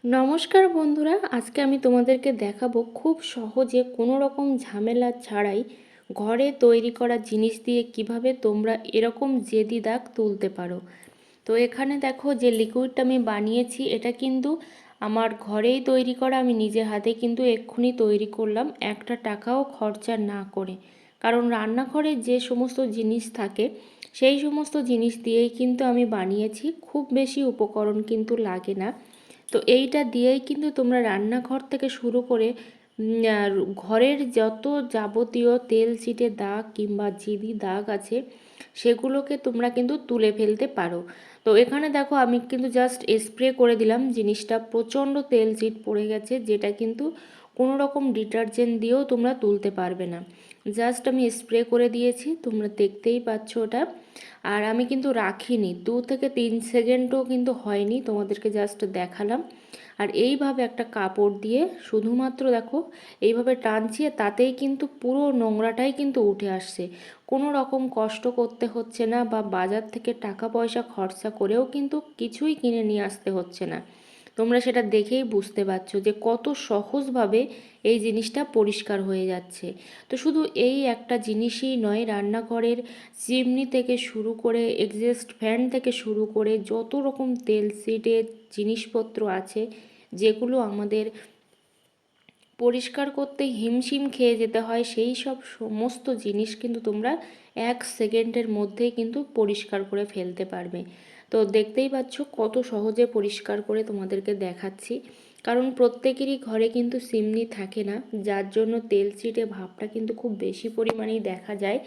নমস্কার বন্ধুরা, আজকে আমি তোমাদেরকে দেখাবো খুব সহজে কোনো রকম ঝামেলা ছাড়াই ঘরে তৈরি করা জিনিস দিয়ে কিভাবে তোমরা এরকম জেদি দাগ তুলতে পারো। তো এখানে দেখো যে লিকুইডটা আমি বানিয়েছি, এটা কিন্তু আমার ঘরেই তৈরি করা, আমি নিজে হাতে কিন্তু এক্ষুনি তৈরি করলাম, একটা টাকাও খরচা না করে। কারণ রান্নাঘরে যে সমস্ত জিনিস থাকে সেই সমস্ত জিনিস দিয়েই কিন্তু আমি বানিয়েছি, খুব বেশি উপকরণ কিন্তু লাগে না। তো এইটা দিয়েই কিন্তু তোমরা রান্নাঘর থেকে শুরু করে আর ঘরের যত যাবতীয় তেল চিটে দাগ কিংবা জিদি দাগ আছে সেগুলোকে তোমরা কিন্তু তুলে ফেলতে পারো। তো এখানে দেখো আমি কিন্তু জাস্ট স্প্রে করে দিলাম, জিনিসটা প্রচণ্ড তেল চিট পড়ে গেছে, যেটা কিন্তু কোনো রকম ডিটারজেন্ট দিয়েও তোমরা তুলতে পারবে না। জাস্ট আমি স্প্রে করে দিয়েছি, তোমরা দেখতেই পাচ্ছ ওটা। আর আমি কিন্তু রাখিনি, 2 থেকে 3 সেকেন্ডও কিন্তু হয়নি, তোমাদেরকে জাস্ট দেখালাম। আর এইভাবে একটা কাপড় দিয়ে শুধুমাত্র দেখো এইভাবে টানছি, তাতেই কিন্তু পুরো নোংরাটাই কিন্তু উঠে আসছে। কোনো রকম কষ্ট করতে হচ্ছে না বা বাজার থেকে টাকা পয়সা খরচা করেও কিন্তু কিছুই কিনে নিয়ে আসতে হচ্ছে না। তোমরা সেটা দেখেই বুঝতে পারছো যে কত সহজভাবে এই জিনিসটা পরিষ্কার হয়ে যাচ্ছে। তো শুধু এই একটা জিনিসই নয়, রান্নাঘরের চিমনি থেকে শুরু করে এক্সস্ট ফ্যান থেকে শুরু করে যত রকম তেল সিটের জিনিসপত্র আছে যেগুলো আমাদের পরিষ্কার করতে হিমশিম খেয়ে যেতে হয়, সেই সব সমস্ত জিনিস কিন্তু তোমরা 1 সেকেন্ডের মধ্যেই কিন্তু পরিষ্কার করে ফেলতে পারবে। তো দেখতেই পাচ্ছ কত সহজে পরিষ্কার করে তোমাদেরকে দেখাচ্ছি। কারণ প্রত্যেকেরই ঘরে কিন্তু চিমনি থাকে না, যার জন্য তেল চিটে ভাবটা কিন্তু খুব বেশি পরিমাণেই দেখা যায়।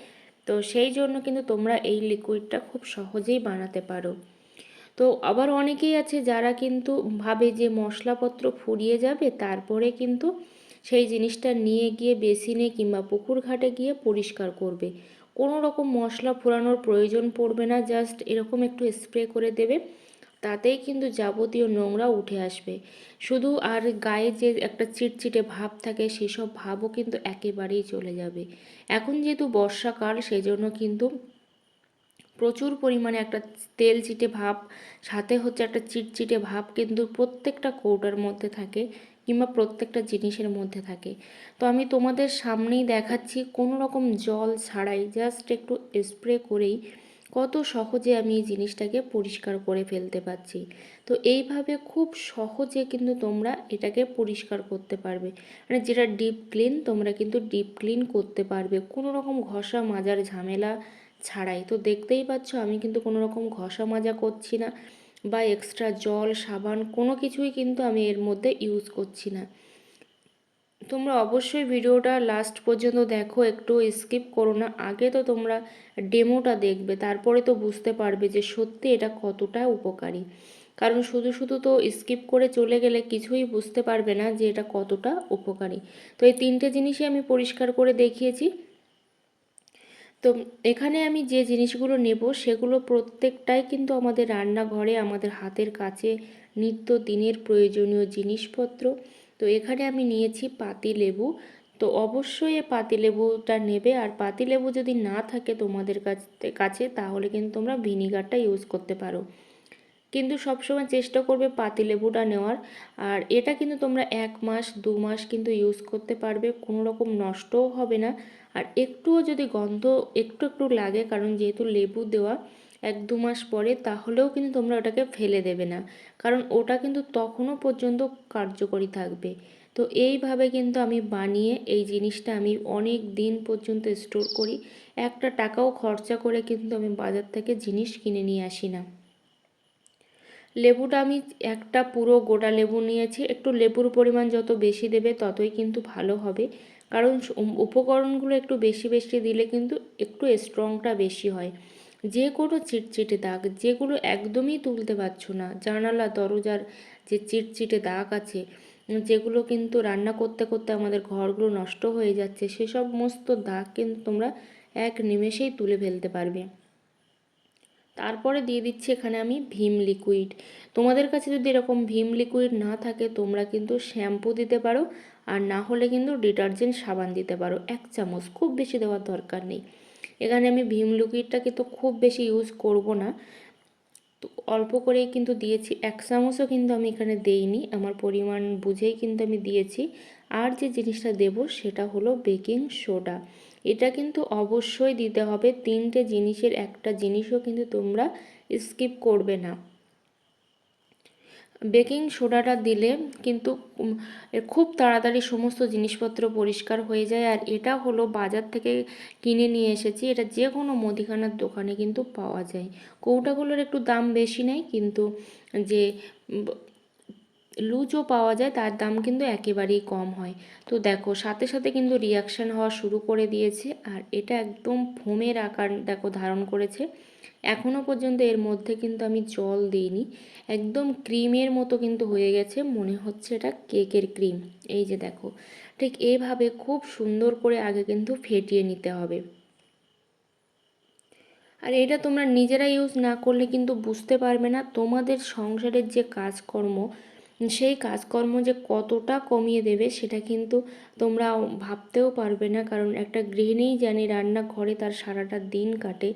তো সেই জন্য কিন্তু তোমরা এই লিকুইডটা খুব সহজেই বানাতে পারো। তো আবার অনেকেই আছে যারা কিন্তু ভাবে যে মশলাপত্র ফুরিয়ে যাবে তারপরে কিন্তু সেই জিনিসটা নিয়ে গিয়ে বেসিনে কিংবা পুকুর ঘাটে গিয়ে পরিষ্কার করবে। কোনো রকম মশলা ফুরানোর প্রয়োজন পড়বে না, জাস্ট এরকম একটু স্প্রে করে দেবে, তাতেই কিন্তু যাবতীয় নোংরা উঠে আসবে। শুধু আর গায়ে যে একটা চিটচিটে ভাব থাকে সেসব ভাবও কিন্তু একেবারেই চলে যাবে। এখন যেহেতু বর্ষাকাল সেজন্য কিন্তু প্রচুর পরিমাণে একটা তেল চিটে ভাব, সাথে হচ্ছে একটা চিটচিটে ভাব কিন্তু প্রত্যেকটা কৌটার মধ্যে থাকে কিংবা প্রত্যেকটা জিনিসের মধ্যে থাকে। তো আমি তোমাদের সামনেই দেখাচ্ছি কোনো রকম জল ছাড়াই, জাস্ট একটু স্প্রে করেই কত সহজে আমি এই জিনিসটাকে পরিষ্কার করে ফেলতে পারছি। তো এইভাবে খুব সহজে কিন্তু তোমরা এটাকে পরিষ্কার করতে পারবে, মানে যেটা ডিপ ক্লিন তোমরা কিন্তু ডিপ ক্লিন করতে পারবে কোনো রকম ঘষা মাজার ঝামেলা ছাড়াই। তো দেখতেই পাচ্ছ আমি কিন্তু কোনো রকম ঘষা মাজা করছি না বা এক্সট্রা জল সাবান কোনো কিছুই কিন্তু আমি এর মধ্যে ইউজ করছি না। তোমরা অবশ্যই ভিডিওটা লাস্ট পর্যন্ত দেখো, একটু স্কিপ করো না। আগে তো তোমরা ডেমোটা দেখবে, তারপরে তো বুঝতে পারবে যে সত্যি এটা কতটা উপকারী। কারণ শুধু শুধু তো স্কিপ করে চলে গেলে কিছুই বুঝতে পারবে না যে এটা কতটা উপকারী। তো এই 3টে জিনিসই আমি পরিষ্কার করে দেখিয়েছি। তো এখানে আমি যে জিনিসগুলো নেব সেগুলো প্রত্যেকটাই কিন্তু আমাদের রান্নাঘরে আমাদের হাতের কাছে নিত্য দিনের প্রয়োজনীয় জিনিসপত্র। তো এখানে আমি নিয়েছি পাতিলেবু। তো অবশ্যই এই পাতিলেবুটা নেবে, আর পাতিলেবু যদি না থাকে তোমাদের কাছে তাহলে কিন্তু তোমরা ভিনিগারটা ইউজ করতে পারো, কিন্তু সবসময় চেষ্টা করবে পাতিলেবুটা নেওয়ার। আর এটা কিন্তু তোমরা 1 মাস 2 মাস কিন্তু ইউজ করতে পারবে, কোনো রকম নষ্টও হবে না। আর একটুও যদি গন্ধ একটু একটু লাগে, কারণ যেহেতু লেবু দেওয়া, 1 2 মাস পরে তাহলেও কিন্তু তোমরা ওটাকে ফেলে দেবে না, কারণ ওটা কিন্তু তখনও পর্যন্ত কার্যকরী থাকবে। তো এইভাবে কিন্তু আমি বানিয়ে এই জিনিসটা আমি অনেক দিন পর্যন্ত স্টোর করি, একটা টাকাও খরচা করে কিন্তু আমি বাজার থেকে জিনিস কিনে নিয়ে আসি না। লেবুটা আমি একটা পুরো গোটা লেবু নিয়েছি, একটু লেবুর পরিমাণ যত বেশি দেবে ততই কিন্তু ভালো হবে, কারণ উপকরণগুলো একটু বেশি বেশি দিলে কিন্তু একটু স্ট্রংটা বেশি হয়। যে কোনো চিটচিটে দাগ যেগুলো একদমই তুলতে পারছো না, জানালা দরজার যে চিটচিটে দাগ আছে, যেগুলো কিন্তু রান্না করতে করতে আমাদের ঘরগুলো নষ্ট হয়ে যাচ্ছে, সেসব সমস্ত দাগ কিন্তু তোমরা এক নিমেষেই তুলে ফেলতে পারবে। তারপরে দিয়ে দিচ্ছি এখানে আমি ভীম লিকুইড। তোমাদের কাছে যদি এরকম ভীম লিকুইড না থাকে তোমরা কিন্তু শ্যাম্পু দিতে পারো, আর না হলে কিন্তু ডিটারজেন্ট সাবান দিতে পারো 1 চামচ, খুব বেশি দেওয়ার দরকার নেই। এখানে আমি ভীম লিকুইডটা কিন্তু খুব বেশি ইউজ করব না, অল্প করেই কিন্তু দিয়েছি, 1 চামচও কিন্তু আমি এখানে দেইনি, আমার পরিমাণ বুঝেই কিন্তু আমি দিয়েছি। আর যে জিনিসটা দেব সেটা হলো বেকিং সোডা। এটা কিন্তু অবশ্যই দিতে হবে, 3টে জিনিসের একটা জিনিসও কিন্তু তোমরা স্কিপ করবে না। বেকিং সোডাটা দিলে কিন্তু খুব তাড়াতাড়ি সমস্ত জিনিসপত্র পরিষ্কার হয়ে যায়। আর এটা হলো বাজার থেকে কিনে নিয়ে এসেছি, এটা যে কোনো মুদিখানার দোকানে কিন্তু পাওয়া যায়। কৌটাগুলোর একটু দাম বেশি নেয়, কিন্তু যে লুজও পাওয়া যায় তার দাম কিন্তু একেবারেই কম হয়। তো দেখো সাথে সাথে কিন্তু রিয়াকশান হওয়া শুরু করে দিয়েছে, আর এটা একদম ফোমের আকার দেখো ধারণ করেছে। এখনও পর্যন্ত এর মধ্যে কিন্তু আমি জল দিইনি, একদম ক্রিমের মতো কিন্তু হয়ে গেছে, মনে হচ্ছে এটা কেকের ক্রিম। এই যে দেখো, ঠিক এইভাবে খুব সুন্দর করে আগে কিন্তু ফেটিয়ে নিতে হবে। আর এটা তোমরা নিজেরা ইউজ না করলে কিন্তু বুঝতে পারবে না তোমাদের সংসারের যে কাজকর্ম, সেই কাজকর্ম যে কতটা কমিয়ে দেবে সেটা কিন্তু তোমরা ভাবতেও পারবে না। কারণ একটা গৃহিণীই জানে রান্নাঘরে তার সারাটা দিন কাটে,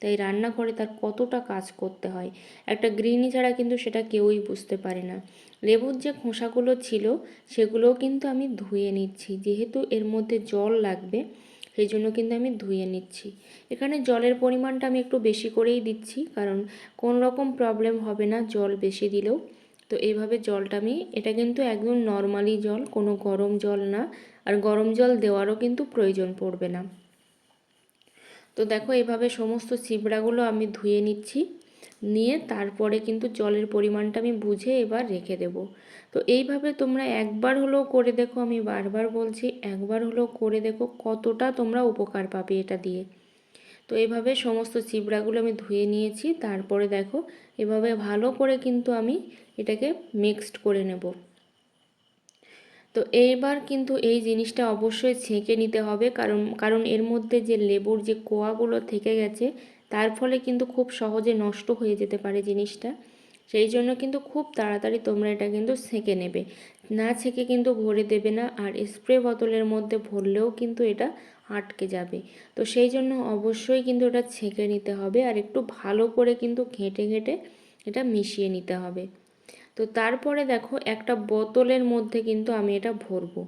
তাই রান্নাঘরে তার কতটা কাজ করতে হয়, একটা গৃহিণী ছাড়া কিন্তু সেটা কেউই বুঝতে পারে না। লেবুর যে খোসাগুলো ছিল সেগুলোও কিন্তু আমি ধুয়ে নিচ্ছি, যেহেতু এর মধ্যে জল লাগবে সেই জন্য কিন্তু আমি ধুয়ে নিচ্ছি। এখানে জলের পরিমাণটা আমি একটু বেশি করেই দিচ্ছি, কারণ কোনো রকম প্রবলেম হবে না জল বেশি দিলেও। তো এইভাবে জলটা আমি, এটা কিন্তু একদম নর্মালি জল, কোনো গরম জল না, আর গরম জল দেওয়ারও কিন্তু প্রয়োজন পড়বে না। তো দেখো এভাবে সমস্ত চিবড়াগুলো আমি ধুয়ে নিচ্ছি, নিয়ে তারপরে কিন্তু জলের পরিমাণটা আমি বুঝে এবার রেখে দেব। তো এইভাবে তোমরা একবার হলেও করে দেখো, আমি বারবার বলছি একবার হলেও করে দেখো, কতটা তোমরা উপকার পাবে এটা দিয়ে। তো এইভাবে সমস্ত চিবড়াগুলো আমি ধুয়ে নিয়েছি, তারপরে দেখো এভাবে ভালো করে কিন্তু আমি এটাকে মিক্সড করে নেব। তো এইবার কিন্তু এই জিনিসটা অবশ্যই ছেঁকে নিতে হবে, কারণ এর মধ্যে যে লেবুর যে কোয়াগুলো থেকে গেছে তার ফলে কিন্তু খুব সহজে নষ্ট হয়ে যেতে পারে জিনিসটা। সেই জন্য কিন্তু খুব তাড়াতাড়ি তোমরা এটা কিন্তু ছেঁকে নেবে, না ছেঁকে কিন্তু ভরে দেবে না। আর স্প্রে বোতলের মধ্যে ভরলেও কিন্তু এটা আটকে যাবে। তো সেই জন্য অবশ্যই কিন্তু এটা ছেঁকে নিতে হবে, আর একটু ভালো করে কিন্তু ঘেঁটে ঘেঁটে এটা মিশিয়ে নিতে হবে। তো তারপরে দেখো একটা বোতলের মধ্যে কিন্তু আমি এটা ভরবো,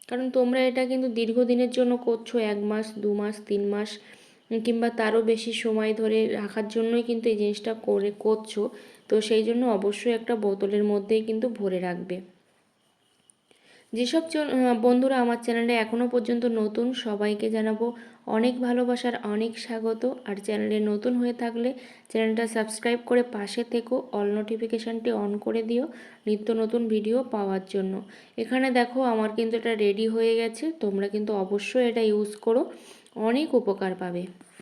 কারণ তোমরা এটা কিন্তু দীর্ঘদিনের জন্য করছো, 1 মাস 2 মাস 3 মাস কিংবা তারও বেশি সময় ধরে রাখার জন্যই কিন্তু এই জিনিসটা করছো। তো সেই জন্য অবশ্যই একটা বোতলের মধ্যেই কিন্তু ভরে রাখবে। যেসব বন্ধুরা আমার চ্যানেলে এখনও পর্যন্ত নতুন, সবাইকে জানাবো অনেক ভালোবাসার অনেক স্বাগত। আর চ্যানেলে নতুন হয়ে থাকলে চ্যানেলটা সাবস্ক্রাইব করে পাশে থেকো, অল নোটিফিকেশানটি অন করে দিও নিত্য নতুন ভিডিও পাওয়ার জন্য। এখানে দেখো আমার কিন্তু এটা রেডি হয়ে গেছে, তোমরা কিন্তু অবশ্যই এটা ইউজ করো, অনেক উপকার পাবে।